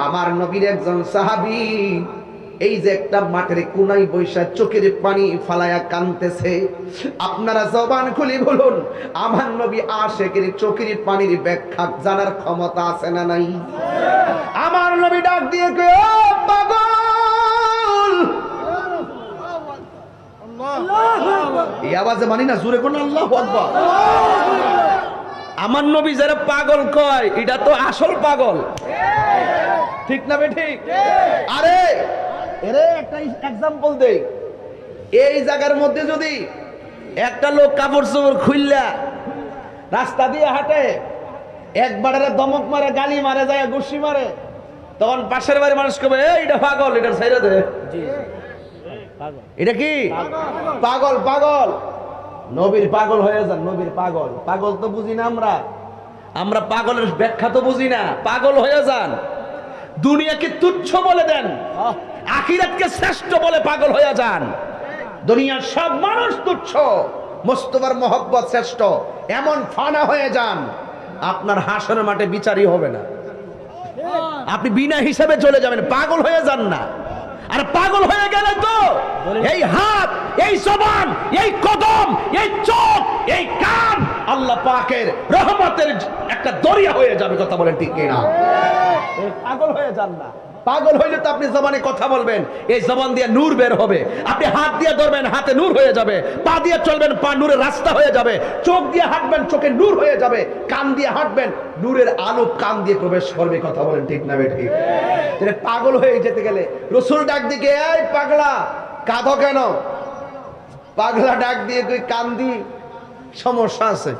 আমার নবীর একজন সাহাবী এই যে একটা মাঠের কোনায় বৈশা চোখের পানি ফালায়া কাঁদতেছে, আপনারা জবান খুলে বলুন, আমার নবী আশিকের চোখের পানির ব্যাখ্যা জানার ক্ষমতা আছে না নাই? আমার নবী ডাক দিয়ে কয়, ও পাগল! এই আওয়াজে মানি না, জোরে কোন আল্লাহু আকবার। আমার নবী যারা পাগল কয়, এটা তো আসল পাগল, ঠিক না বেঠিক? আরে এরে একটা এক্সাম্পল দেই, এই জায়গার মধ্যে যদি একটা লোক কাপড় চোপড় খুললা রাস্তা দিয়ে হাঁটে, একবার দমক মারে, গালি মারে, যায় গুষ্টি মারে, তখন পাশের বাড়ির মানুষ কবে, এটা পাগল, এটা ছেড়ে দে। এটা কি পাগল? পাগল নবীর পাগল হয়ে যান। নবীর পাগল, পাগল তো বুঝি না আমরা পাগলের ব্যাখ্যা তো বুঝি না। পাগল হয়ে যান, দুনিয়াকে তুচ্ছ বলে দেন, আখিরাতকে শ্রেষ্ঠ বলে পাগল হয়ে যান। দুনিয়ার সব মানুষ তুচ্ছ, মোস্তফার মহব্বত শ্রেষ্ঠ, এমন ফানা হয়ে যান, আপনার হাসরের মাঠে বিচারই হবে না, আপনি বিনা হিসাবে চলে যাবেন। পাগল হয়ে যান না। আর পাগল হয়ে গেলে তো এই হাত, এই জবান, এই কদম, এই চোখ, এই কান আল্লাহ পাকের রহমতের একটা দরিয়া হয়ে যাবে। কথা বলেন ঠিক কিনা? পাগল হয়ে যান না। পাগল হইলে তো আপনি জবানে কথা বলবেন, এই জবান দিয়ে নূর বের হবে। আপনি হাত দিয়ে ধরবেন, হাতে নূর হয়ে যাবে। পা দিয়ে চলবেন, পা নূরের রাস্তা হয়ে যাবে। চোখ দিয়ে হাঁটবেন, চোখে নূর হয়ে যাবে। কান দিয়ে হাঁটবেন, নূরের আলো কান দিয়ে প্রবেশ করবে। কথা বলেন ঠিক না বেঠিক? তাহলে পাগল হয়ে যেতে গেলে রাসূল ডাক দিকে, এই পাগলা কাঁদো কেন? পাগলা ডাক দিয়ে তুই কান্দি, সমস্যা আছে।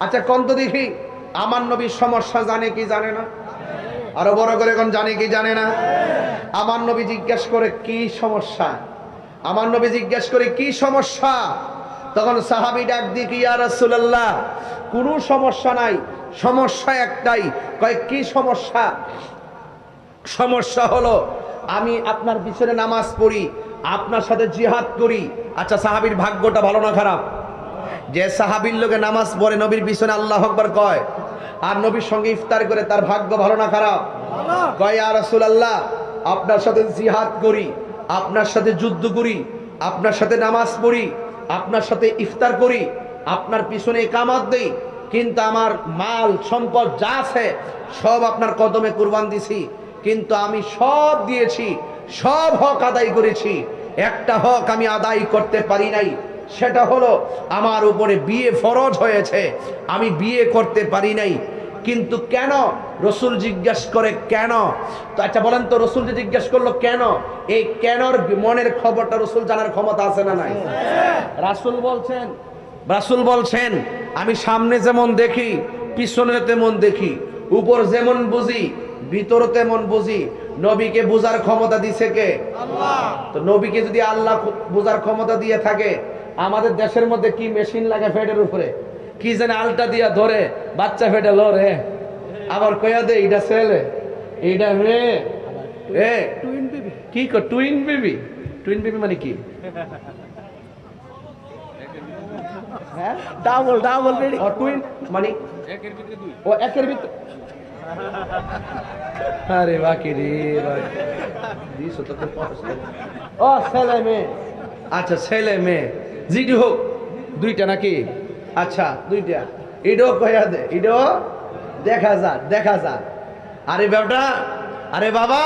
আচ্ছা কোন তো দেখি, আমার নবীর সমস্যা জানে কি জানে না? আরো বড় করে কোন জানে কি জানে না? আমার নবী জিজ্ঞেস করে কি সমস্যা? আমার নবী জিজ্ঞেস করে কি সমস্যা? তখন সাহাবী ডাক দিয়ে কি, ইয়া রাসূলুল্লাহ কোনো সমস্যা নাই, সমস্যা একটাই। কয় কি সমস্যা? সমস্যা হলো আমি আপনার পিছনে নামাজ পড়ি, আপনার সাথে জিহাদ করি। আচ্ছা সাহাবীর ভাগ্যটা ভালো না খারাপ? যে সাহাবীর লোকে নামাজ পড়ে, নবীর পিছনে আল্লাহু আকবার কয়, আর নবীর সঙ্গে ইফতার করে, তার ভাগ্য ভালো না খারাপ? কয় ইয়া রাসূলুল্লাহ আপনার সাথে জিহাদ করি, আপনার সাথে যুদ্ধ করি, আপনার সাথে নামাজ পড়ি, আপনার সাথে ইফতার করি, আপনার পিছনে ইকামত দেই, কিন্তু আমার মাল সম্পদ যা আছে সব আপনার কদমে কুরবান দিছি, কিন্তু আমি সব দিয়েছি, সব হক আদায় করেছি, একটা হক আমি আদায় করতে পারি নাই। সেটা হলো আমার উপরে বিয়ে ফরজ হয়েছে, আমি বিয়ে করতে পারি নাই। কিন্তু কেন? রাসূল জিজ্ঞেস করে কেন? তো আচ্ছা বলেন তো, রাসূল যে জিজ্ঞেস করলো কেন, এই কেনর মনের খবরটা রাসূল জানার ক্ষমতা আছে না নাই? রাসূল বলছেন আমি সামনে যেমন দেখি, পিছনে তেমন দেখি, উপর যেমন বুঝি, ভিতর তেমন বুঝি। নবীকে বোঝার ক্ষমতা দিছে কে? আল্লাহ। তো নবীকে যদি আল্লাহ বোঝার ক্ষমতা দিয়ে থাকে, আমাদের দেশের মধ্যে কি মেশিন লাগে ফেটের উপরে, কি যেন আলটা দিয়া ধরে বাচ্চা ফেটে লরে, আবার কয়া দে এটা ছেলে, এটা মেয়ে, কি টুইন বেবি? টুইন বেবি মানে কি? হ্যাঁ ডাবল বেবি। ও টুইন মানে একের ভিতরে দুই। ও একের ভিতরে, আরে বাকি রে দিস তো কষ্ট। ও ছেলে মেয়ে, আচ্ছা ছেলে মেয়ে যেটি হোক, দুইটা নাকি? আচ্ছা দুইটা, এটাও কয়া দে, এটাও দেখা যা। আরে বেটা, আরে বাবা,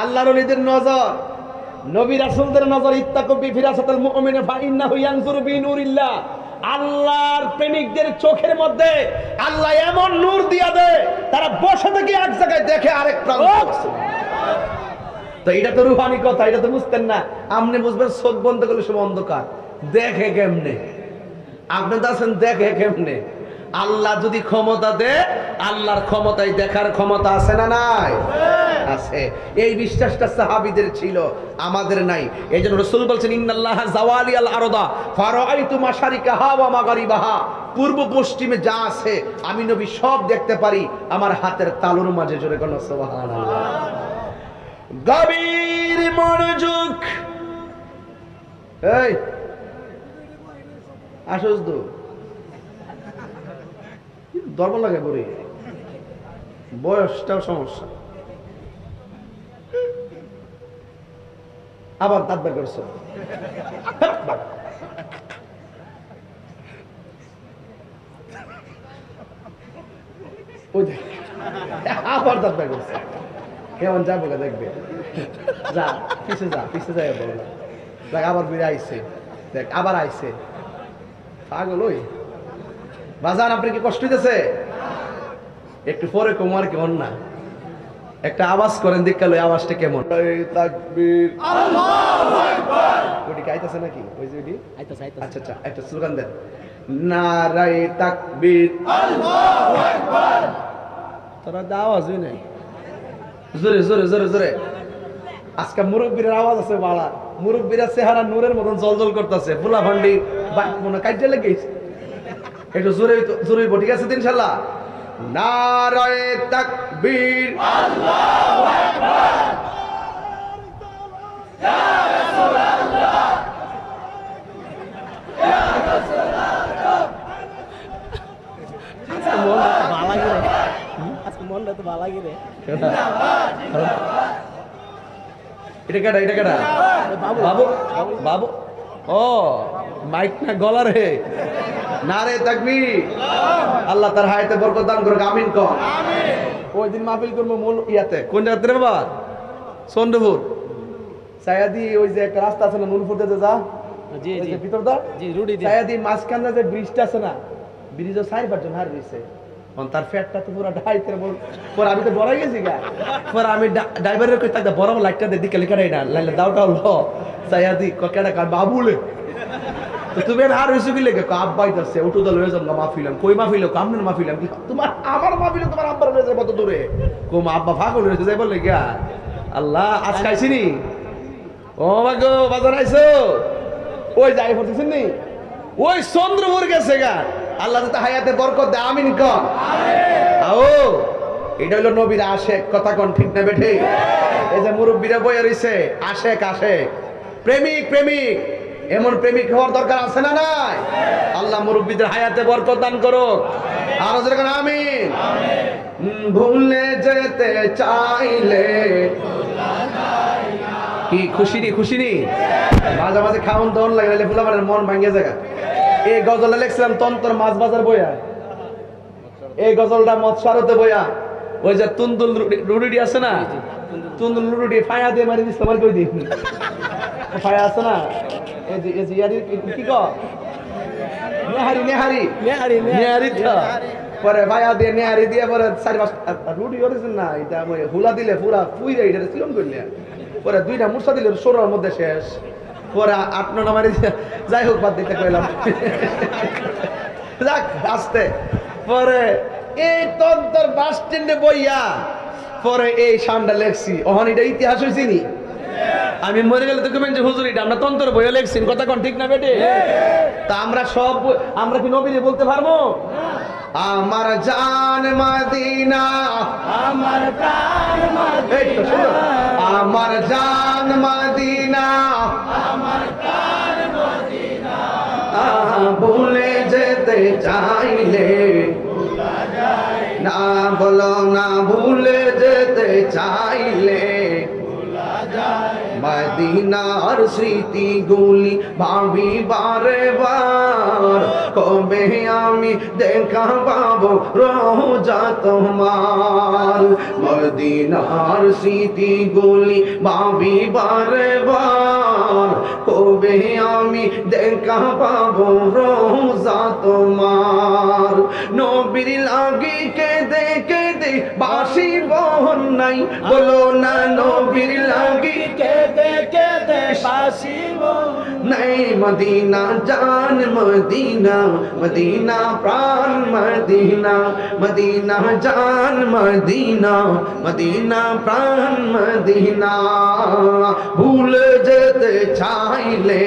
আল্লাহর ওলিদের নজর, নবী রাসূলদের নজর, ইত্তাকু বিফিরাসাতিল মুমিনি ফাইন্নাহু ইয়ানজুরু বিনুরিল্লাহ। আল্লাহর প্রেমিকদের চোখের মধ্যে আল্লাহ এমন নূর দিয়া দেয়, তারা বসে থেকে এক জায়গায় দেখে আরেক প্রান্ত। তো এটা তো রূহানি কথা, এটা তো বুঝতেন না। আপনি বুঝবেন চোখ বন্ধ করলে সব অন্ধকার, দেখে কেমনে? আপনি তো আছেন দেখে কেমনে? আল্লাহ যদি ক্ষমতা দেয়, আল্লাহর ক্ষমতায় দেখার ক্ষমতা আছে না নাই? আছে। এই বিশ্বাসটা সাহাবীদের ছিল, আমাদের নাই। এইজন্য রাসূল বলছেন ইন্নাল্লাহা যাওয়ালিয়াল আরদা ফারাআইতু মাশারিকাহা ওয়া মাগারিবাহা। পূর্ব পশ্চিমে যা আছে আমি নবী সব দেখতে পারি আমার হাতের তালুর মাঝে। জোরে কোন সুবহানাল্লাহ। গভীর মনোযোগ। এই আসুস তো দরবার লাগে করে বয়সটাও সমস্যা। আবার দাঁত বের করছো, ওই দেখ আবার দাঁত বের করছে। কেমন যাবো দেখবে, যা পিছে যা, পিছে যাই বলো না। দেখ আবার বেড়ে আইছে, দেখ আবার আইছে, পাগল। ওই বাজার আপনি কি কষ্ট হইতেছে? একটু পরে কোমার কেমন না একটা আওয়াজ করেন, দেখাল ওই আওয়াজটা কেমন। তাকবীর, আল্লাহু আকবার। ওটি গাইতেছে নাকি? ওই যে ওটি আইতাছে। আচ্ছা আচ্ছা, একটা স্লোগান দেন, নারায়ে তাকবীর, আল্লাহু আকবার। তোরা দা আওয়াজ হই নাই, জোরে জোরে জোরে জোরে। আজকে মুরব্বীর আওয়াজ আছে বাড়া, মুরব্বীরা চেহারা নূরের মতন জলজল করতেছে, ফুলা ভান্ডি মনে কাজে লেগেছে। একটু জোরে জোরে, ঠিক আছে ইনশাআল্লাহ। নারায়ে তাকবীর, আল্লাহু আকবার, ইয়া রাসূলুল্লাহ, ইয়া রাসূলুল্লাহ। আজকে মনটা তো ভালো লাগে রে। এটা কেডা? এটা কেডা? বাবু বাবু। ও মাইক না গলা রে। নারে তাকবীর, আল্লাহ তার হায়াতে বরকত দান করুক, আমিন কর। আমিন। ওই দিন মাহফিল করব মূল ইয়াতে, কোন জায়গাতে রে বাবা? চন্দ্রপুর সায়াদি, ওই যে একটা রাস্তা আছে না নুরপুর দিতে যা, জি জি ভিতর দা, জি রুডি দি সায়াদি মাঝখানে যে ব্রিজটা আছে না, ব্রিজে 4-5 জন হার রইছে। তার ফ্যাটটা তো পুরো ঢাইতে বল। পরে আমি তো ডরাই গেছি গা। পরে আমি ড্রাইভারের কই তাকে বড় লাইটটা দে, দিকে লিখা না লাইলে দাওটা হলো সায়াদি ককেডা কার বাবুলে। তো তুমি আর হইছো কি লেগে আব্বাই যাচ্ছে, ওটু দল হয়ে যাম মাহফিলাম। কই মাহফিল? কামনের মাহফিলাম। কি তোমার আমার মাহফিলে তোমার আব্বার হয়ে যাবে কত দূরে? কোম আব্বা পাগল হয়েছে যাই বললে গা। আল্লাহ আজ খাইছিনি। ও বাগো বাজার আইছো, ওই যাই পড়তেছেন নি, ওই চন্দ্রপুর গেছে গা। আল্লাহ তো হায়াতে বরকত দে, আমিন কর। আমিন। আও এটা হলো নবীর আশেক, কথা কোন ঠিক না বেঠে? এই যে মুরব্বীরা বইয়া রইছে, আশেক আশেক, প্রেমিক প্রেমিক। এমন প্রেমিক হওয়ার দরকার আছে না নাই? আল্লাহ মুরব্বীদের হায়াতে বরকত দান করুক। আর জোরে কোন আমিন। ভুলে যেতে চাইলে কি খুশি নি, খুশি নি। মাঝে মাঝে খাওন দন লাগে, ফুলাবারের মন ভাঙে জায়গা। এই গজলটা লিখছিলাম তন্তর মাছ বাজার বইয়া। এই গজলটা মৎস্যারতে বইয়া, ওই যে তুন্দুল রুডি আছে না, তুন্দুল রুডি ফায়া দিয়ে মারি দিস তোমার কই দিই ফায়া আছে না, এই যে এই যে ইয়ারি কি কো নেহারি নেহারি নেহারি নেহারি তো পরে ফায়া দিয়ে নেহারি দিয়ে পরে 4-5 রুডি করেছেন না, এটা হুলা দিলে পুরা ফুই যায়, এটা সিলন করলে পরে 2টা মুরসা দিলে সোরার মধ্যে শেষ। পরে 8-9 মারি যাই হোক বাদ দিতে কইলাম যাক আসতে। পরে এই তন্তর বাস স্ট্যান্ডে বইয়া পরে এই সামটা লেখছি। ওখানে এটা ইতিহাস হয়েছি নি, আমি মরে গেলে তো কমেন যে হুজুর এটা আমরা তন্তর বইয়া লেখছি, কথা কোন ঠিক না বেটে? তা আমরা সব আমরা কি নবীরে বলতে পারবো? আমার জান মদিনা, আমার প্রাণ মদিনা, আমার জান মদিনা, আমার প্রাণ মদিনা। ভুলে যেতে চাইলে ভোলা যায় না, বলো না ভুলে যেতে চাইলে ভোলা যায়। মদিনার স্মৃতিগুলি ভাবি বারে বার, কবে আমি দেখা পাবো রোজা তোমার। মদিনার স্মৃতিগুলি ভাবি বারে বার, কবে আমি দেখা পাবো রোজা তোমার। নবীর লাগি কেঁদে কেঁদে বাসি বহন নাই, বলো না নবীর লাগি কেঁদে কেঁদে বাসি বহন নাই। মদিনা জান মদিনা, মদিনা প্রাণ মদিনা, মদিনা জান মদিনা, মদিনা প্রাণ মদিনা। ভুলে যেতে চাইলে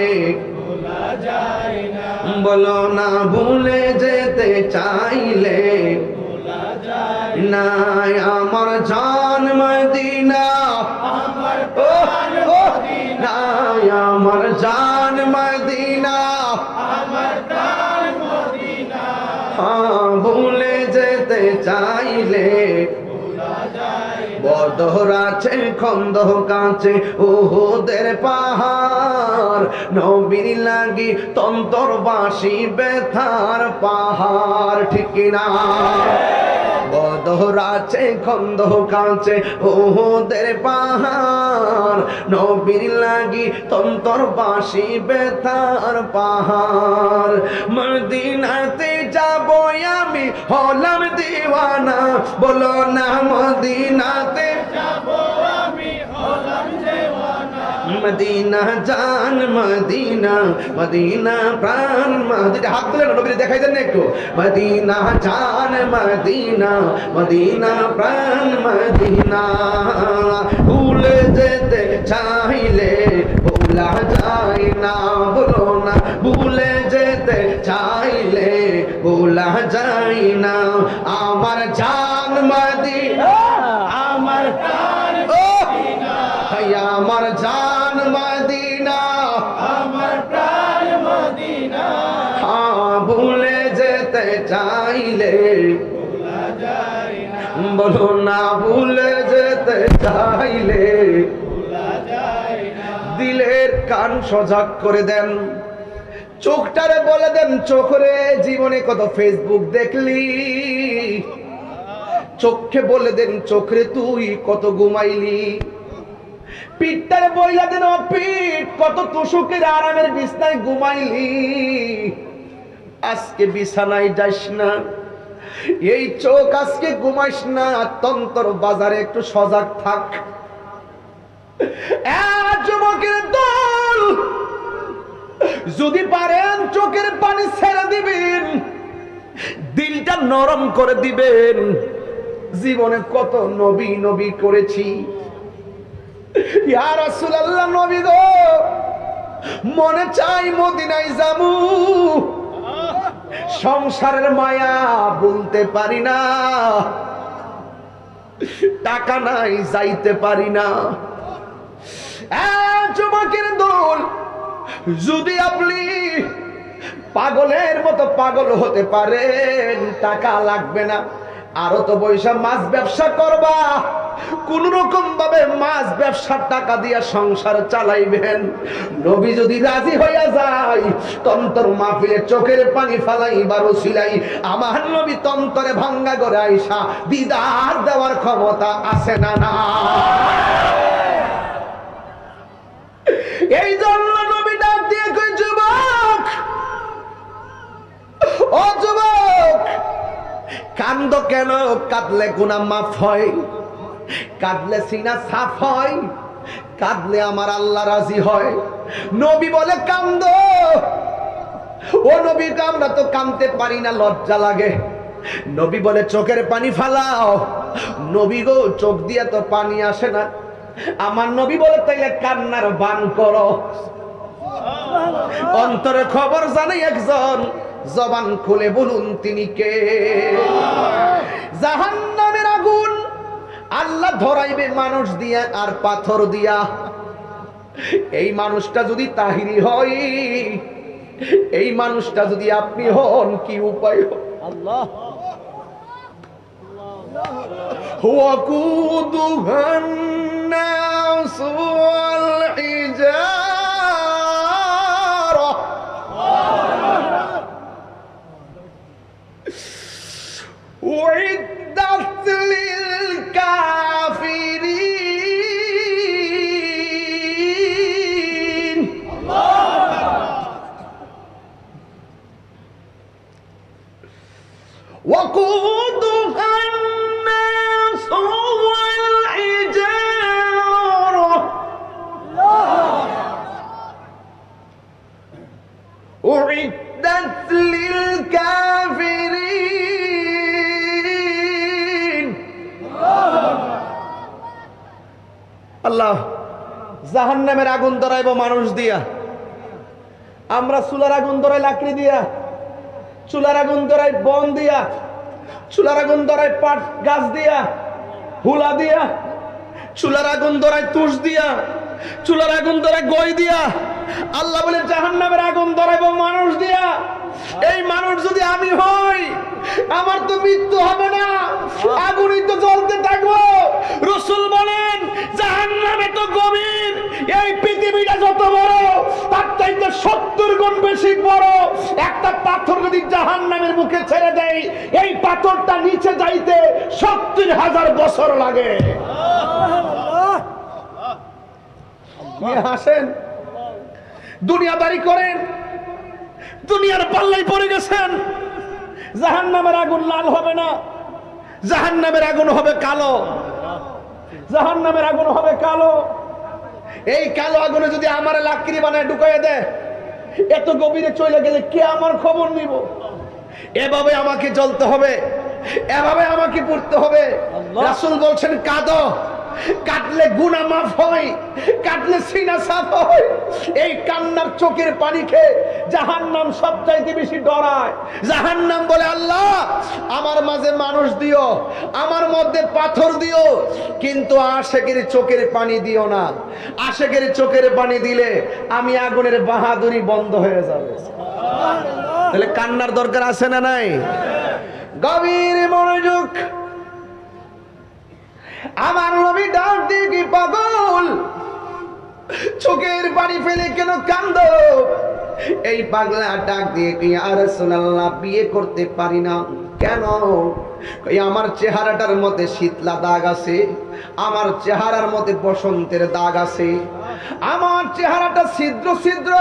ভোলা যায় না, বলো না ভুলে যেতে চাইলে ভোলা যায় না। আমার জান মদিনা, আমার প্রাণ মদিনা, আমার জান মদিনা, আমার প্রাণ মদিনা। ভুলে যেতে চাইলে ভোলা বদর আছে খন্দক কাছে উহুদের পাহাড় নবীর লাগি তন্তর বাসি ব্যথার পাহাড় ঠিক কিনা বদর আছে খন্দক আছে উহুদের পাহাড় নবীর লাগি তন্তর বাসি ব্যথার পাহাড় মদিনাতে যাব আমি হলাম দিওয়ানা বলো না মদিনাতে যাব আমি হলাম দিওয়ানা মদিনা জান মদিনা মদিনা প্রাণ মদিনা হাত তুলে নবীর দেখাই দেন একটু মদিনা জান মদিনা মদিনা প্রাণ মদিনা ভুলে যেতে চাইলে ভোলা যায় না বলো না ভুলে যেতে চাইলে ভোলা যায় না আমার জান মদিনা আমার প্রাণ মদিনা আমার জান মদিনা আমার প্রাণ মদিনা ভুলে যেতে চাইলে ভোলা যায় না বলো না ভুলে যেতে চাইলে ভোলা যায় না দিলের কান সজাগ করে দেন চোখটারে বলে দেন চোখরে জীবনে কত ফেসবুক দেখলি চোখে বলে দেন চোখরে তুই কত ঘুমাইলি পিঠটারে বইলা দেন পিঠ কত তুষুকের আরামের বিছনায় ঘুমাইলি আজকে বিছানায় যাস না এই চোখ আজকে ঘুমাইস না তন্তর বাজারে একটু সজাগ থাক যুবকের দল যদি পারেন চোখের পানি ছেড়ে দিবেন দিলটা নরম করে দিবেন জীবনে কত নবী নবী করেছি ইয়া রাসূলুল্লাহ নবী গো মনে চাই মদিনায় যাবো সংসারের মায়া বলতে পারি না টাকা নাই যাইতে পারি না যুবকের দল যদি আপনি পাগলের মতো পাগল হতে পারেন টাকা লাগবে না আরো তো বৈশা মাছ ব্যবসা করবা কোন রকম ভাবে মাছ ব্যবসার টাকা দিয়া সংসার চালাইবেন নবী যদি রাজি হইয়া যায় তন্তর মাহফিলে চোখের পানি ফালাইবার ওসিলাই আমার নবী তন্তরে ভাঙ্গা করে আইসা দিদার দেওয়ার ক্ষমতা আছে না না এই জন্য নবী ডাক দিয়ে কই যুবক ও যুবক কান্দ কেন কাঁদলে গুনাহ মাফ হয় কাঁদলে সিনা সাফ হয় কাঁদলে আমার আল্লাহ রাজি হয় নবী বলে কান্দ ও নবী আমরা তো কাঁদতে পারি না লজ্জা লাগে নবী বলে চোখের পানি ফালাও নবী গো চোখ দিয়ে তো পানি আসে না আমার নবী বলে তাইলে কান্নার বান করো অন্তরে খবর জানে একজন জবান খুলে বলুন তিনি কে জাহান্নামের আগুন আল্লাহ ধরাইবে মানুষ দিয়া আর পাথর দিয়া এই মানুষটা যদি তাহিরি হয় এই মানুষটা যদি আপনি হন কি উপায় আল্লাহ ওয়াকুদুহান নাস ওয়াল হিজারা উইদ্দাত লিল কাফিরিন وقودها الناس والحجارة أعدت للكافرين আল্লাহ জাহান্নামের আগুন ধরাইব মানুষ দিয়া আমরা চুলার আগুন ধরাই লাকড়ি দিয়া চুলার আগুন ধরাই বন দিয়া চুলার আগুন ধরাই পাট গাছ দিয়া হুলা দিয়া চুলার আগুন ধরাই তুষ দিয়া চুলার আগুন ধরাই গই দিয়া আল্লাহ বলে জাহান্নামের আগুন ধরাইব মানুষ দিয়া এই মানুষ যদি আমি হই, আমার তো মৃত্যু হবে না, আগুনই তো জ্বলতে থাকবো। রাসূল বলেন জাহান্নাম এত গভীর, এই পৃথিবীটা যত বড় তার চাইতে 70 গুণ বেশি বড়। একটা পাথর যদি জাহান্নামের মুখে ছেড়ে দেয়, এই পাথরটা নিচে যাইতে 70,000 বছর লাগে। হাসেন, দুনিয়াদারি করেন, দুনিয়ার পাল্লাই পড়ে গেছেন। জাহান্নামের আগুন লাল হবে না, জাহান্নামের আগুন হবে কালো, জাহান্নামের আগুন হবে কালো। এই কালো আগুনে যদি আমার লাকড়ি বানায় ঢুকাইয়া দেয়, এত গভীরে চলে গেলে কে আমার খবর নিব? এভাবে আমাকে জ্বলতে হবে, এভাবে আমাকে পড়তে হবে। রাসূল বলছেন কাঁদো, কাটলে গুনাহ মাফ হয়, কাটলে সিনা সাফ হয়। এই কান্নার চোখের পানি খেয়ে জাহান্নাম সবচাইতে বেশি ডরায়। জাহান্নাম বলে আল্লাহ আমার মাঝে মানুষ দিও, আমার মধ্যে পাথর দিও, কিন্তু আশিকের চোখের পানি দিও না। আশিকের চোখের পানি দিলে আমি আগুনের বাহাদুরি বন্ধ হয়ে যাবে। তাহলে কান্নার দরকার আছে না নাই? গভীর মনোযোগ। আমার নবী ডাক দিয়ে কি পাগল, চোখের পানি ফেলে কেন কান্দো? এই পাগলা ডাক দিয়ে কি ইয়া রাসূলুল্লাহ বিয়ে করতে পারি না কেন? আমার চেহারাটার মধ্যে শীতলা দাগ আছে, আমার চেহারার মধ্যে বসন্তের দাগ আছে, আমার চেহারাটা ছিদ্র ছিদ্র।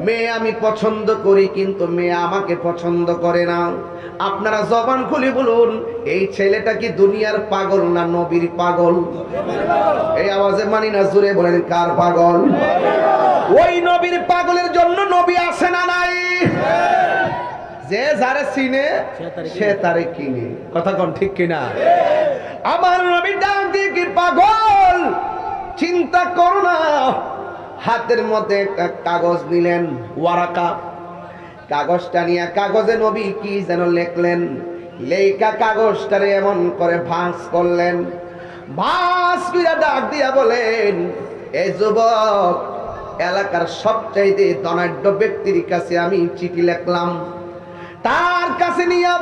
মেয়ে আমি পছন্দ করি, কিন্তু মেয়ে আমাকে পছন্দ করে না। আপনারা জবান খুলে বলুন, এই ছেলেটা কি দুনিয়ার পাগল না নবীর পাগল? এই আওয়াজে মানি না, জোরে বলেন কার পাগল? ওই নবীর পাগলের জন্য নবী আছে না নাই? যে যারে চিনে সে তারে কিনে। কথা কোন ঠিক কিনা? আমার নবী ডাক দিয়ে কি পাগল, চিন্তা করো না। হাতের মধ্যে একটা কাগজ নিলেন, ওয়ারাকা। কাগজটা নিয়ে কাগজে নবী কি যেন লেখলেন, লেখা কাগজটারে এমন করে ভাঁজ করলেন। ভাঁজ করে ডাক দিয়া বলেন, এই যুবক, এলাকার সবচাইতে ধনাঢ্য ব্যক্তির কাছে আমি চিঠি লিখলাম, তার কাছে নিয়ে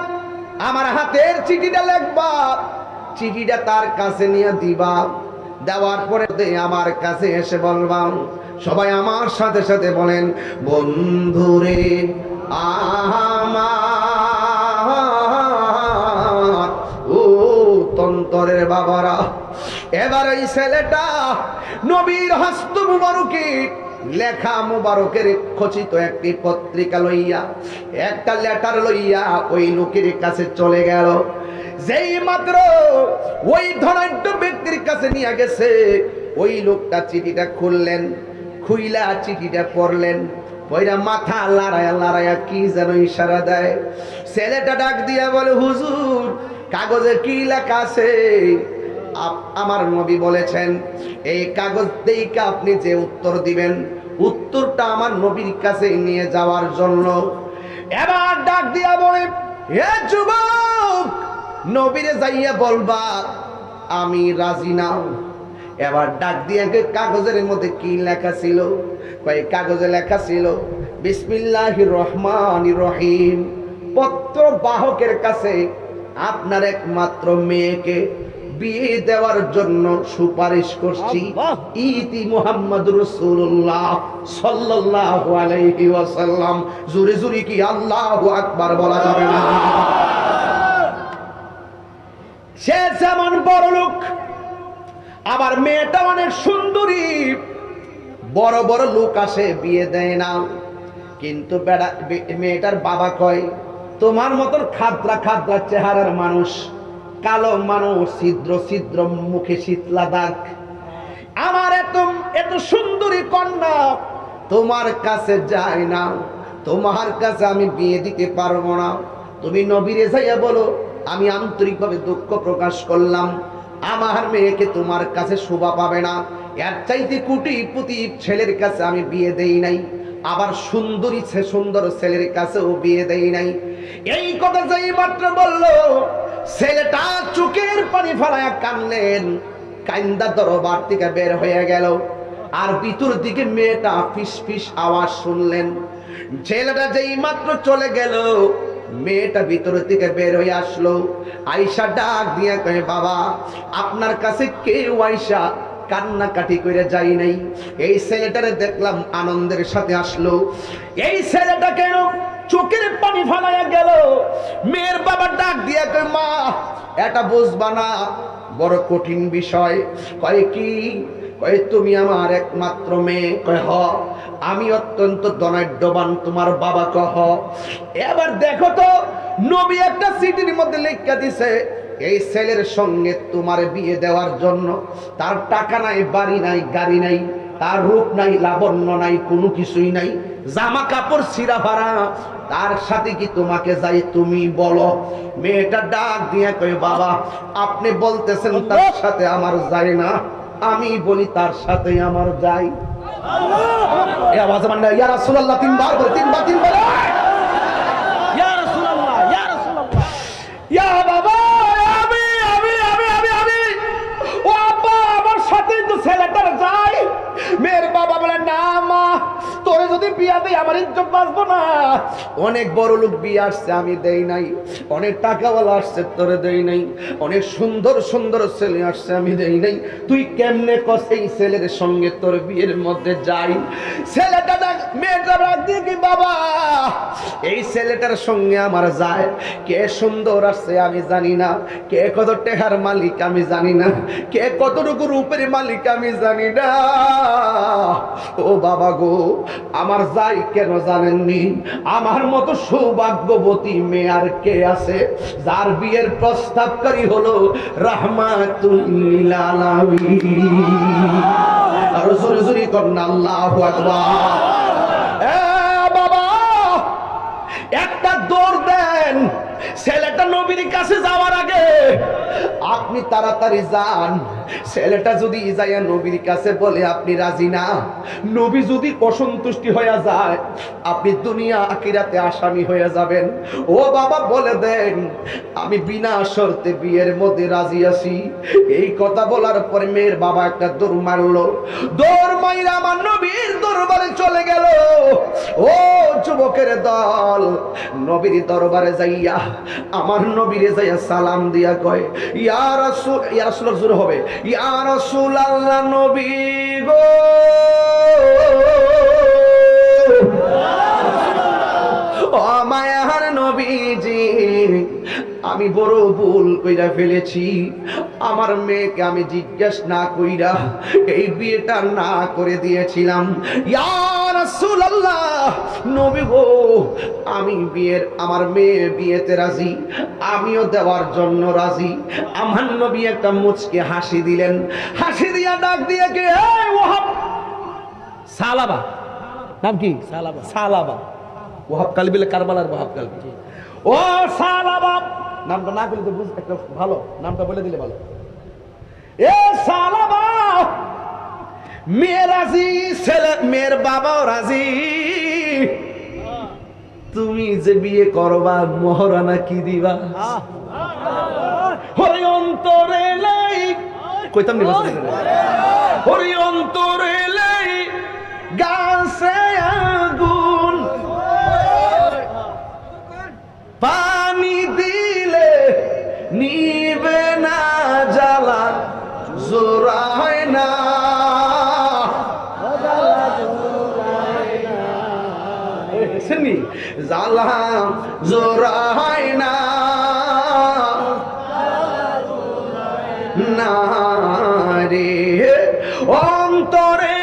আমার হাতের চিঠিটা লিখবা, চিঠিটা তার কাছে নিয়ে দিবা, দেওয়ার পরে আমার কাছে এসে বলবা। সবাই আমার সাথে সাথে বলেন, বন্ধুরে আমার ও তন্তরের বাবারা। এবার এই ছেলেটা নবীর হস্ত মুবারকে লেখা মুবারকের খচিত একটি পত্রিকা লইয়া, একটা লেটার লইয়া ওই লোকের কাছে চলে গেল। যেই মাত্র ওই ধনাঢ্য ব্যক্তির কাছে নিয়ে গেছে, ওই লোকটা চিঠিটা খুললেন, খুইলা চিঠিটা পড়লেন, পয়রা মাথা লড়াইয়া লড়াইয়া কি যেন ইশারা দেয়। ছেলেটা ডাক দিয়া বলে, হুজুর কাগজে কি লেখা আছে? আমার নবী বলেছেন এই কাগজ দেখে আপনি যে উত্তর দিবেন, উত্তরটা আমার নবীর কাছে নিয়ে যাওয়ার জন্য। এবার ডাক দিয়া বলে, হে যুবক, নবীরে যাইয়া বলবা আমি রাজি না। এবার ডাক দিয়া কাগজের মধ্যে কি লেখা ছিল? কয় কাগজে লেখা ছিল বিসমিল্লাহির রহমানির রহিম, পত্র বাহকের কাছে আপনার একমাত্র মেয়েকে বিয়ে দেওয়ার জন্য সুপারিশ করছি। ইতি মুহাম্মদুর রাসূলুল্লাহ সাল্লাল্লাহু আলাইহি ওয়াসাল্লাম। জোরে জোরে কি আল্লাহু আকবার বলা যাবে না? সে যেমন বড় লোক, আবার মেয়েটা অনেক সুন্দরী। বড় বড় লোক আসে বিয়ে দেয় না, কিন্তু মেয়েটার বাবা কয় তোমার মতন খাদ্রা খাদ্রা চেহারার মানুষ, কালো মানুষ, ছিদ্র ছিদ্র মুখে শীতলা দাগ, আমার এত সুন্দরী কন্যা তোমার কাছে যায় না, তোমার কাছে আমি বিয়ে দিতে পারবো না। তুমি নবীরে যাইয়া বলো আমি আন্তরিকভাবে দুঃখ প্রকাশ করলাম, আমার মেয়েকে তোমার কাছে শোভা পাবে না। এর চাইতে কোটিপতি ছেলের কাছে আমি বিয়ে দেই নাই, আবার সুন্দরী সুন্দর ছেলের কাছেও বিয়ে দেই নাই। এই কথা যেই মাত্র বললো, ছেলেটা চোখের পানি ফেলায়া কানলেন, কান্দা দরবার থেকে বের হয়ে গেল। আর ভিতর দিকে মেয়েটা ফিস ফিস আওয়াজ শুনলেন, ছেলেটা যেই মাত্র চলে গেল, মেয়েটা ভিতর থেকে বের হয়ে আসলো। আয়েশা ডাক দিয়ে কয়, বাবা আপনার কাছে কেউ আয়েশা কান্নাকাটি করে যাই নাই। এই ছেলেটারে দেখলাম আনন্দের সাথে আসলো। এই ছেলেটা কেন চোখের পানি ফালাইয়া গেল? মেয়ের বাবা ডাক দিয়া কয়, মা এটা বুঝবা না, বড় কঠিন বিষয়। কয় কি? কয় তুমি আমার একমাত্র মেয়ে। কয় হ। আমি অত্যন্ত ধনাঢ্যবান, তোমার বাবা কহ। এবার দেখো তো, নবী একটা চিঠির মধ্যে লেখা দিছে, এই ছেলের সঙ্গে তোমার বিয়ে দেওয়ার জন্য। তার টাকা নাই, বাড়ি নাই, গাড়ি নাই, তার রূপ নাই, লাবণ্য নাই, কোনো কিছুই নাই, জামা কাপড় ছিঁড়া ভাড়া, তার সাথে কি তোমাকে যাই তুমি বলো? মেয়েটা ডাক দিয়ে কয়, বাবা আপনি বলতেছেন তার সাথে আমার যাই না, আমি বলি তার সাথে আমার যাই। এই আওয়াজ মানে ইয়া রাসূলুল্লাহ তিনবার বলে, তিনবার ইয়া রাসূলুল্লাহ, ইয়া রাসূলুল্লাহ, ইয়া বাবা আমি ও আব্বা আমার সাথেই তো ছেলেটার যাই। মেয়ের বাবা বলে, না মা, তোরে যদি বিয়া দেই আমার ইজ্জত বাঁচবো না। অনেক বড় লোক বিয়ে আসছে, আমি দেই নাই। অনেক টাকাওয়ালা আসছে, তোরে দেই নাই। অনেক সুন্দর সুন্দর ছেলে আসছে, আমি দেই নাই। তুই কেমনে কস এই ছেলের সঙ্গে তোর বিয়ের মধ্যে যাই? ছেলেটা মেয়েটা রাখ দিয়ে কি, বাবা এই ছেলেটার সঙ্গে আমার যায়। কে সুন্দর আসছে আমি জানি না, কে কত টাকার মালিক আমি জানি না, কে কতটুকু রূপের মালিক আমি জানি না। ও বাবা গো, আমার যাই কেন জানেননি? আমার মতো সৌভাগ্যবতী মেয়ে আর কে আছে যার বিয়ের প্রস্তাবকারী হলো রাহমাতুল লিল আলামিন। আর জোরে জোরে করেন আল্লাহু আকবার। বাবা একটা দৌড় দেন, ছেলেটা নবীর কাছে যাওয়ার আগে আপনি তাড়াতাড়ি যান। ছেলেটা যদি যাইয়া নবীর কাছে বলে আপনি রাজি না, নবী যদি অসন্তুষ্টি হয়ে যায়, আপনি দুনিয়া আখিরাতে আসামি হয়ে যাবেন। ও বাবা বলে দেন আমি বিনা শর্তে বিয়ের মধ্যে রাজি আছি। এই কথা বলার পরে মেয়ের বাবা একটা দৌড় মারলো। দৌড় মাইরা আমার নবীর দরবারে চলে গেল। ও যুবকের দল, নবীর দরবারে যাইয়া আমার নবীরে যাইয়া সালাম দিয়া কয়, ইয়া রাসূল, ইয়া রাসূল জোরে হবে, ইয়া রাসূলুল্লাহ নবী গো, ও মায়ার নবীজি, আমি বড় ভুল কইরা ফেলেছি। আমার মেয়েকে আমি জিজ্ঞেস না কইরা এই বিয়েটা না করে দিয়েছিলাম। ইয়া রাসূলুল্লাহ নবী গো, আমি আমার মেয়ে বিয়েতে রাজি, আমিও দেওয়ার জন্য রাজি। আমার নবী একটা মুচকে হাসি দিলেন। হাসি দিয়া ডাক দিয়ে কে, এই ওহাব সালাবা, নাম কি? সালাবা। সালাবা, ওহাব কালবি, কারবালার ওহাব কালবি। ও সালাবা, নামটা না বলে তো বুঝ, একটা ভালো নামটা বলে দিলে ভালো। এ সালাবা, মেয়ে রাজি, ছেলে মেয়ের বাবাও রাজি। তুমি যে বিয়ে করবা মহারানা কি দিবা? হরি অন্তরে লাই কইতাম নি, হরি অন্তরে লাই গাছে আগুন, পানি দিলে নিবে না, জ্বালা জোড়ায় না, জ্বালা জোড়ায় না, না রে অন্তরে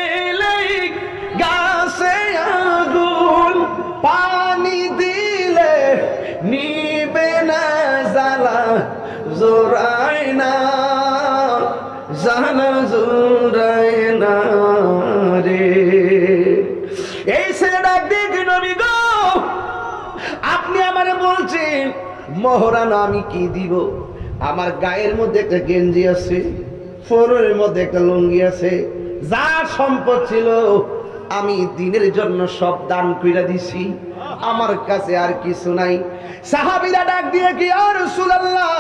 গাছে আগুন, পানি দিলে নিবে না, জ্বালা জোড়ায় না, জ্বালা জোড়ায় না রে। এই ছেলেটা দেখি নবী গো, আপনি আমারে বলছেন মহারানা আমি কি দিব? আমার গায়ের মধ্যে একটা গেঞ্জি আছে, ফোনের মধ্যে একটা লুঙ্গি আছে, যা সম্পদ ছিল আমি দিনের জন্য সব দান কইরা দিছি, আমার কাছে আর কিছু নাই। সাহাবীরা ডাক দিয়ে কি, ইয়া রাসূলুল্লাহ,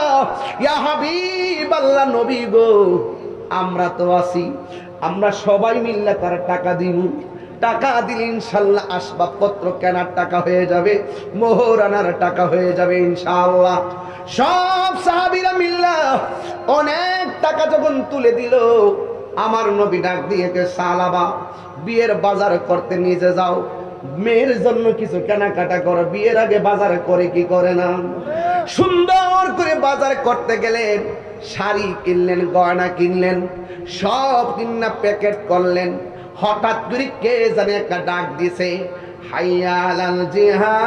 ইয়া হাবিবাল্লাহ নবী গো, আমরা তো আছি, আমরা সবাই মিললে তার টাকা দিব, টাকা দিলে ইনশাআল্লাহ আসবাবপত্র কেনার টাকা হয়ে যাবে, মোহর আনার টাকা হয়ে যাবে ইনশাআল্লাহ। সব সাহাবীরা মিল্লা অনেক টাকা যখন তুলে দিল, আমার নবী ডাক দিয়েছে, সালাবা বিয়ের বাজার করতে নিজে যাও, মেয়ের জন্য কিছু কেনাকাটা করো। বিয়ের আগে বাজার করে কি করে না? সুন্দর করে বাজার করতে গেলেন, শাড়ি কিনলেন, গয়না কিনলেন, সব কিনা প্যাকেট করলেন। হঠাৎ করে কে জানে একটা ডাক দিছে, হাইয়া আলাল জিহাদ,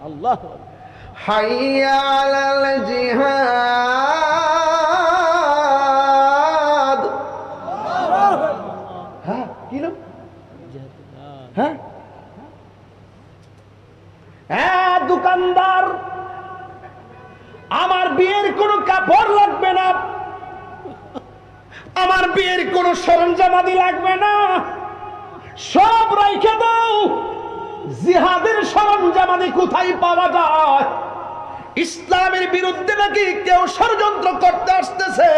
আল্লাহ, হাইয়া আলাল জিহাদ। হ্যাঁ কি লোক? হ্যাঁ হ্যাঁ দোকানদার, আমার বিয়ের কোনো কাপড় লাগবে না, আমার বিয়ের কোনো সরঞ্জামাদি লাগবে না, সব রাইখে দাও। জিহাদের সরঞ্জামাদি কোথায় পাওয়া যায়? ইসলামের বিরুদ্ধে নাকি কেউ ষড়যন্ত্র করতে আসতেছে,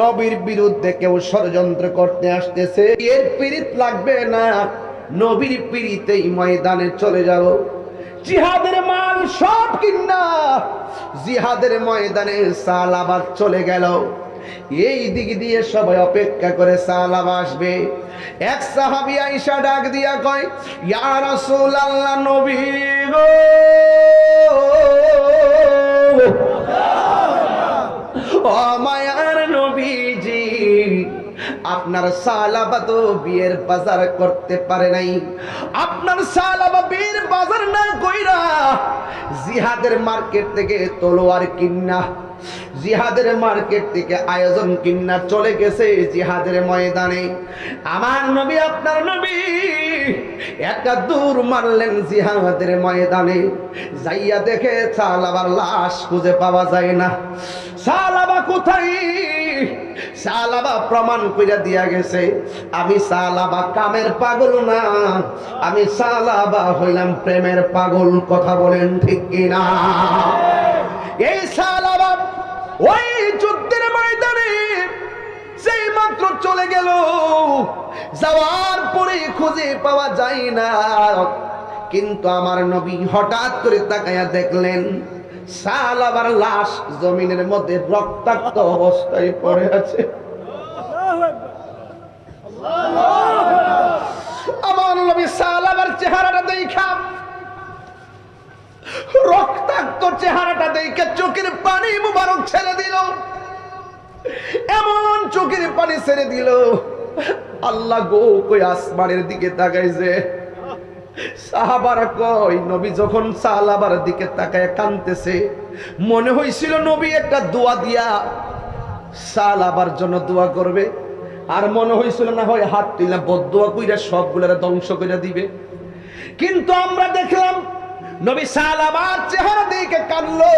নবীর বিরুদ্ধে কেউ ষড়যন্ত্র করতে আসতেছে। এর পীড়িত লাগবে না, নবীর পীড়িতেই ময়দানে চলে যাব। জিহাদের মাল সব কিনা জিহাদের ময়দানে সালাবা চলে গেল। এই দিক দিয়ে সবাই অপেক্ষা করে সালাবা আসবে। এক সাহাবী আয়েশা ডাক দিয়া কয়, ইয়া রাসূলুল্লাহ, নবী গো, ও মায়ার নবীজি, আপনার সালাবা তো বিয়ের বাজার করতে পারে নাই। আপনার সালাবা বিয়ের বাজার না কইরা জিহাদের মার্কেট থেকে তলোয়ার কিন্না, জিহাদের মার্কেট থেকে আয়োজন কিন্না চলে গেছে জিহাদের ময়দানে। আমার নবী, আপনার নবী একটা দূর মারলেন জিহাদের ময়দানে, যাইয়া দেখে সালাবার লাশ খুঁজে পাওয়া যায় না। সালাবা কোথায়? সালাবা প্রমাণ কইরা দিয়া গেছে, আমি সালাবা কামের পাগল না, আমি সালাবা হইলাম প্রেমের পাগল। কথা বলেন ঠিক কিনা? এই সালাবা ওই যুদ্ধের ময়দানে সেই মাত্র চলে গেল, যাওয়ার পরে খুঁজে পাওয়া যায় না। কিন্তু আমার নবী হঠাৎ করে তাকায়া দেখলেন সালাবার লাশ জমিনের মধ্যে রক্তাক্ত অবস্থায় পড়ে আছে। আমার নবী সালাবার চেহারাটা দেখা, রক্তাক্ত চেহারাটা দেখে চোখের পানি মুবারক ছেড়ে দিল। এমন চোখের পানি ছেড়ে দিল, আল্লাহ গো কই আসমানের দিকে তাকাইছে। সাহাবারা কই, নবী যখন সালাবার দিকে তাকায় কাঁদতেছে, মনে হয়েছিল নবী একটা দোয়া দিয়া সালাবার জন্য দোয়া করবে, আর মনে হয়েছিল না হয় হাত তুইলা বদদোয়া কইরা সবগুলোরে ধ্বংস করে দিবে। কিন্তু আমরা দেখলাম নবী সালাবার চেহারা দেখে কাঁদলো,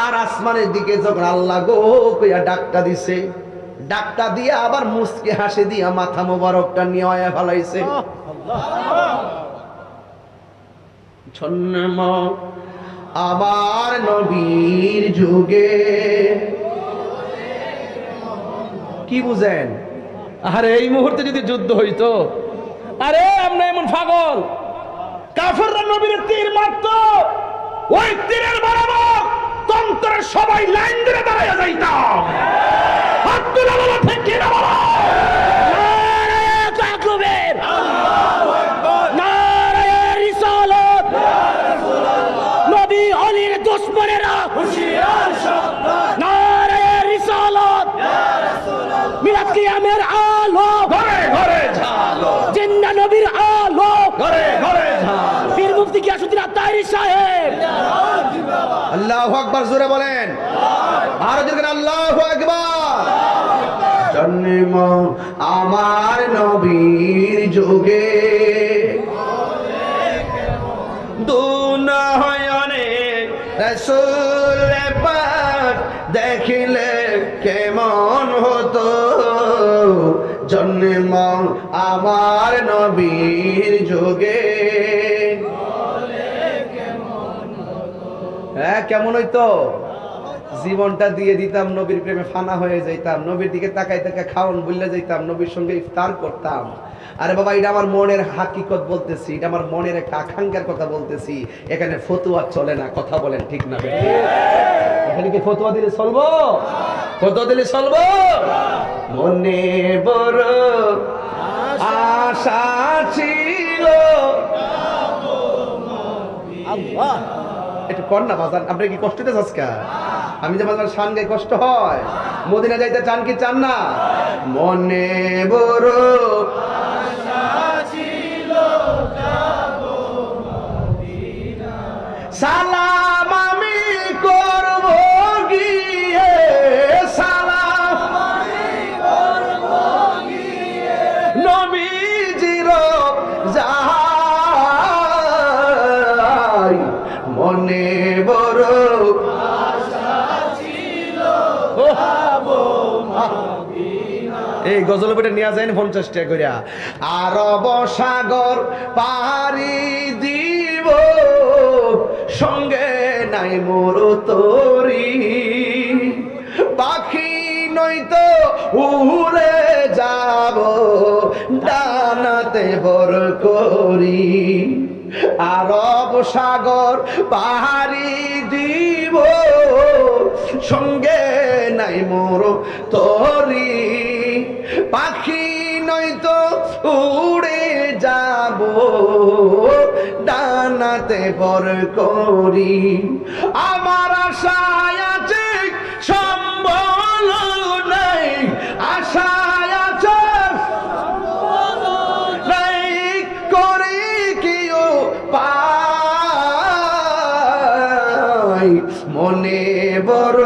আর আসমানের দিকে যখন আল্লাহ গো কইয়া ডাকটা দিছে, ডাকটা দিয়া আবার মুচকে হাসি দিয়া মাথা মোবারকটা নিয়ে ফেলাইছে। জন্ম আমার নবীর যুগে, কি বুঝেন? আরে এই মুহূর্তে যদি যুদ্ধ হইতো, আরে আমরা এমন পাগল, কাফেররা নবীর তীর মারতো, ওই তীরের বরাবর তন্ত্রের সবাই লাইন ধরে দাঁড়াইয়া যাইতাম। হাত তুলে বলো, ঠিক কিনা বলো? নারায়ে তাকবীর, নারায়ে রিসালাত, নবী আলীর দুশমনেরা হুঁশিয়ার সাবধান, নারায়ে রিসালাত, মিলাদ কিয়ামের আলো ঘরে ঘরে ঝালো, জিন্না নবীর আলো ঘরে ঘরে ঝালো। পীর মুফতি গিয়াসউদ্দিন আত্তারি সাহেব, আল্লাহু আকবার, জোরে বলেন, আর জোরে আল্লাহু আকবার। জন্ম আমার নবীর যুগে, দুনয়নে রাসূল পাক দেখিলে কেমন হতো। জন্ম আমার নবীর যুগে, হ্যাঁ কেমন হইতো, জীবনটা দিয়ে দিতাম, নবীর প্রেমে ফানা হয়ে যাইতাম, নবীর দিকে তাকাই তাকাই খাওন বললে যাইতাম, নবীর সঙ্গে ইফতার করতাম। আরে বাবা, এটা আমার মনের হাকিকত বলতেছি, এটা আমার মনের একটা আকাঙ্ক্ষার কথা বলতেছি। এখানে ফতুয়া চলে না, কথা বলেন ঠিক না বেঠিক? এখানে কি ফতুয়া দিলে চলবো? ফতুয়া দিলে চলবো? মনে বড় আশা ছিল। একটু কর না বাজান, আপনার কি কষ্ট হইতেছে আজকে? আমি যে বাজার শান গাই কষ্ট হয়। মদিনা যাইতে চান কি চান না? মনে বড় সালাম আমি করব গিয়ে, সালাম নবীজির যাই, মনে বড় এই গজল পেটে নিয়ে যায় 50 টাকা করিয়া। আরব সাগর পাড়ি দিব, সঙ্গে নাই মোর তরি, পাখি নয়তো উড়ে যাব, ডানাতে বর করি। আরব সাগর পাহাড়ি দিব, সঙ্গে নাই মোর তরি, পাখি নয়তো উড়ে যাব, ডানাতে বর করি। আমার আশায় আছে সম্বল নাই, আশায় আছে নাই, করি কিও পাই, মনে বড়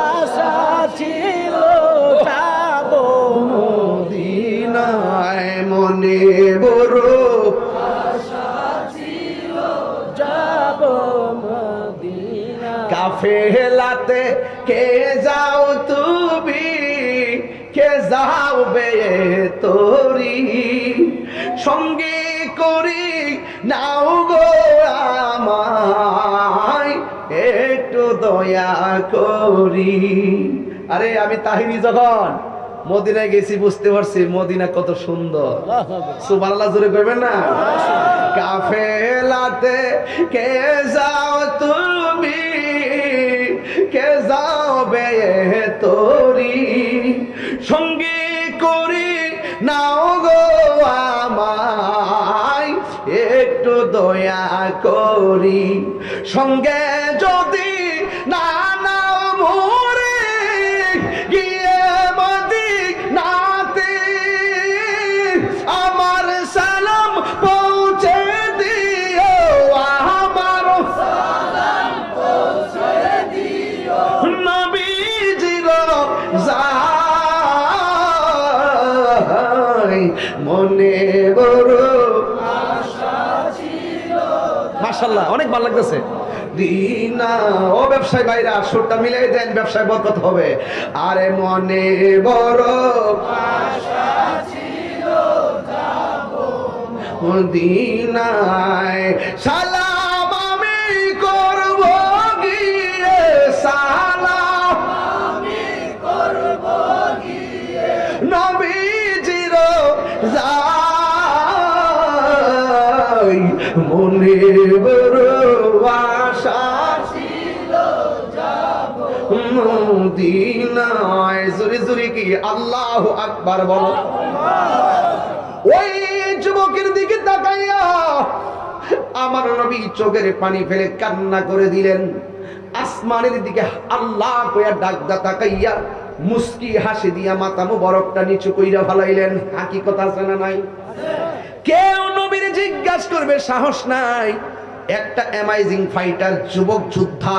আশা ছিল যাব মদিনায়, মনে বড় যাব মদিনা। কাফেলাতে কে যাও তুমি, কে যাও বে তোরি, সঙ্গে করি নাও গো আমায়, একটু দয়া করি। আরে আমি তাহিরি যখন মদিনায় গেছি বুঝতে পারছি মদিনা কত সুন্দর। সুবহানাল্লাহ জোরে কইবেন না? কাফেলাতে কে যাও তুমি, কে যাও বে তোরি, সঙ্গী করি নাও গো আমায়, একটু দয়া করি। সঙ্গে যদি না নাও মোরে, গিয়ে মদিনাতে আমার সালাম পৌঁছে দিও, আমার সালাম পৌঁছে দিও, নবীজির যাই, মনে বড় মাশাআল্লাহ, অনেক ভালো লাগতেছে। দিনা ও ব্যবসায়ী ভাইরা, সুরটা মিলাই দেন, ব্যবসায় বরকত হবে। আরে মনে বড় আশা ছিল যাব মদিনায়, সালাম আমি করব গিয়ে, সালাম আমি করব গিয়ে, নবীজির যাই, মনে বড় আশা ছিল যাব মদিনায়। জোরে জোরে কি আল্লাহু আকবার বলো। ওই যুবকের দিকে তাকাইয়া আমার নবী চোখের পানি ফেলে কান্না করে দিলেন। আসমানের দিকে আল্লাহ কইয়া ডাকদা তাকাইয়া মুস্কি হাসি দিয়া মাথা মুবারকটা নিচু কইরা ফেলাইলেন। হাকিকত আছে না নাই? কেউ নবীর জিজ্ঞাসা করবে সাহস নাই। একটা অ্যামাজিং ফাইটার যুবক যোদ্ধা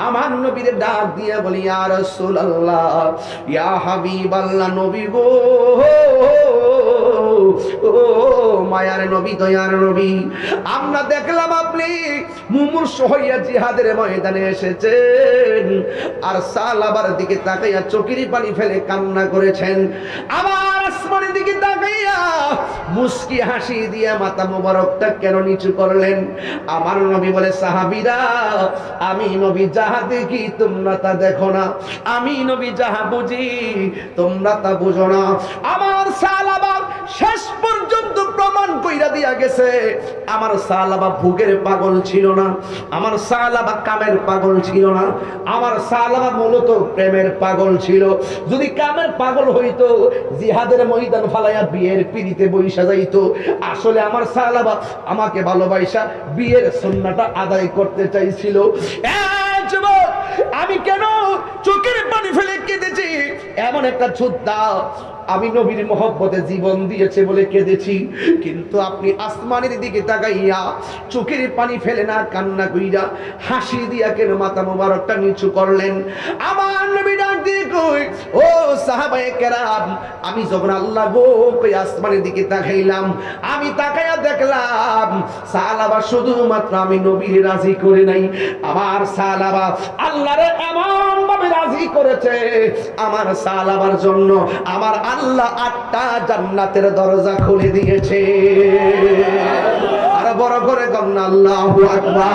আমার নবীর ডাক দিয়া বলি, ইয়া রাসূলুল্লাহ, ইয়া হাবিবাল্লাহ, নবী গো, ও মায়ার নবী, দয়ার নবী, আমরা দেখলাম আপনি মুমূর্ষু হইয়া জিহাদের ময়দানে এসেছেন, আর সালাবার দিকে তাকাইয়া চোখের পানি ফেলে কান্না করেছেন। আবার আসমানের দিকে তাকাইয়া মুস্কি হাসি দিয়া মাথা মোবারকটা কেন নিচু করলেন? আমার নবী বলে, সাহাবীরা, আমি নবী যাহা দেখি তোমরা তা দেখো না, আমি নবী যাহা বুঝি তোমরা তা বুঝো না। আমার সাহাবা শেষ পর্যন্ত প্রমাণ কইরা দিয়া গেছে, আমার সাহাবা ভোগের পাগল ছিল না, আমার সাহাবা কামের পাগল ছিল না, আমার সাহাবা মূলত প্রেমের পাগল ছিল। যদি কামের পাগল হইতো জিহাদের ময়দান ফালাইয়া বিয়ের পিড়িতে বইসা যাইতো। আসলে আমার সাহাবা আমাকে ভালোবাসা বিয়ের সুন্নাহটা আদায় করতে চাইছিল। যুবক, আমি কেন চোখের পানি ফেলে কেঁদেছি? এমন একটা যোদ্ধা আমি নবীর মহব্বতে জীবন দিয়েছে বলে কেঁদেছি। কিন্তু আপনি আসমানের দিকে তাকাইয়া চোখের পানি ফেলে না, কান্না কইরা হাসি দিয়া কেন মাথা মোবারকটা নিচু করলেন? আমার নবী ডাক দিয়ে কই, ও সাহাবায়ে কেরাম, আমি যখন আল্লাহ গো কই আসমানের দিকে তাকাইলাম, আমি তাকাইয়া দেখলাম সাহাবা শুধুমাত্র আমি নবীর রাজি করে নাই, আমার সাহাবা আল্লাহরে এমন ভাবে রাজি করেছে, আমার সাহাবার জন্য আমার আল্লাহ 8টা জান্নাতের দরজা খুলে দিয়েছে। আর বড় করে কন্যা আল্লাহু আকবার।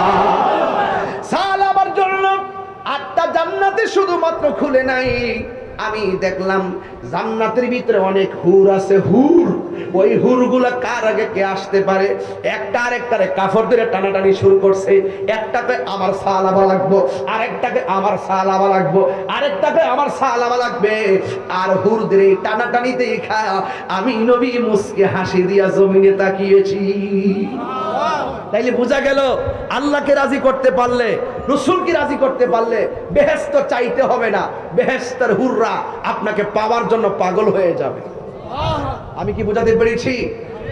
সাহাবার জন্য 8টা জান্নাতে শুধুমাত্র খুলে নাই, আমি দেখলাম জান্নাতের ভিতরে অনেক হুর আছে। হুর, ওই হুরগুলা কার আগে কে আসতে পারে? একটা আরেকটারে কাফর ধরে টানাটানি শুরু করছে। একটাকে আমার সাহাবা লাগবো, আরেকটাকে আমার সাহাবা লাগবো, আরেকটাকে আমার সাহাবা লাগবে। আর হুরদের এই টানাটানিতে আমি নবী মুস্কি হাসি দিয়া জমিনে তাকিয়েছি। তাইলে বোঝা গেল, আল্লাহকে রাজি করতে পারলে, রাসূলকে রাজি করতে পারলে বেহেশত চাইতে হবে না, বেহেশতের হুররা আপনাকে পাওয়ার জন্য পাগল হয়ে যাবে। আমি কি বোঝাতে পেরেছি?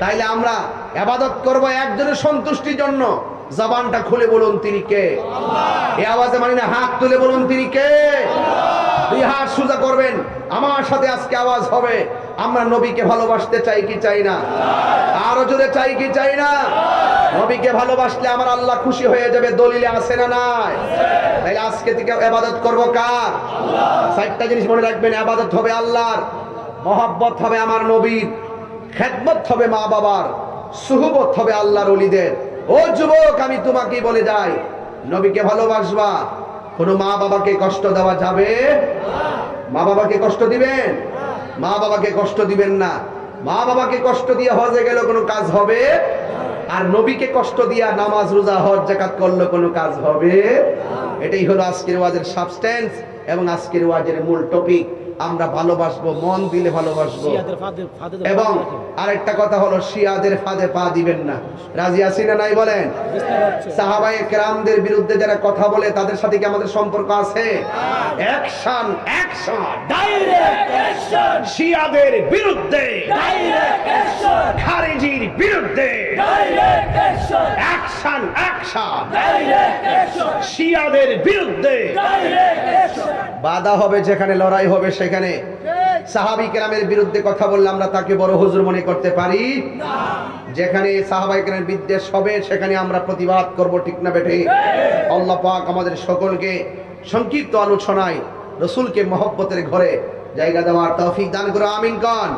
তাইলে আমরা ইবাদত করব একজনের সন্তুষ্টির জন্য। জবানটা খুলে বলুন তিনি কে? এই আওয়াজে মানে না, হাত তুলে বলুন তিনি কে? দুই হাত সোজা করবেন, আমার সাথে আজকে আওয়াজ হবে, আমরা নবীকে ভালোবাসতে চাই কি চাই না? আরো জোরে চাই কি চাই না? নবীকে ভালোবাসলে আমার আল্লাহ খুশি হয়ে যাবে, দলিলে আছে না নাই? তাই আজকে থেকে ইবাদত করব কার? আল্লাহ। 4টা জিনিস মনে রাখবেন, ইবাদত হবে আল্লাহর, মহব্বত হবে আমার নবীর, খেদমত হবে মা বাবার, সুহবত হবে আল্লাহর ওলিদের। ও যুবক, আমি তোমাকেই বলে যাই, নবীকে ভালোবাসবা, কোনো মা বাবাকে কষ্ট দেওয়া যাবে? মা বাবাকে কষ্ট দিবেন? মা বাবাকে কষ্ট দিবেন না। মা বাবাকে কষ্ট দিয়ে হজে গেল কোনো কাজ হবে? আর নবীকে কষ্ট দিয়া নামাজ রোজা হজ যাকাত করলে কোনো কাজ হবে? এটাই হলো আজকের ওয়াজের সাবস্টেন্স এবং আজকের ওয়াজের মূল টপিক। আমরা ভালোবাসবো, মন দিলে ভালোবাসবো। এবং আরেকটা কথা হলো, শিয়াদের ফাঁদে পা দিবেন না। রাজি আছি না নাই বলেন? সাহাবায়ে কেরামদের বিরুদ্ধে যারা কথা বলে তাদের সাথে কি আমাদের সম্পর্ক আছে? Action, action, direct action. শিয়াদের বিরুদ্ধে ডাইরেক্ট অ্যাকশন, খারিজির বিরুদ্ধে direct action, action, action, direct action. শিয়াদের বিরুদ্ধে ডাইরেক্ট অ্যাকশন। বাধা হবে যেখানে, লড়াই হবে সেখানে। সাহাবী কেরামের বিরুদ্ধে কথা বললে আমরা তাকে বড় হুজুর মনে করতে পারি না। যেখানে সাহাবায়ে কেরামের বিদ্বেষ হবে সেখানে আমরা প্রতিবাদ করব, ঠিক না বেঠে? আল্লাহ পাক আমাদের সকলকে সংক্ষিপ্ত আলোচনায় রাসূলকে মহব্বতের ঘরে জায়গা দেওয়ার তৌফিক দান করুন। আমিন কোন?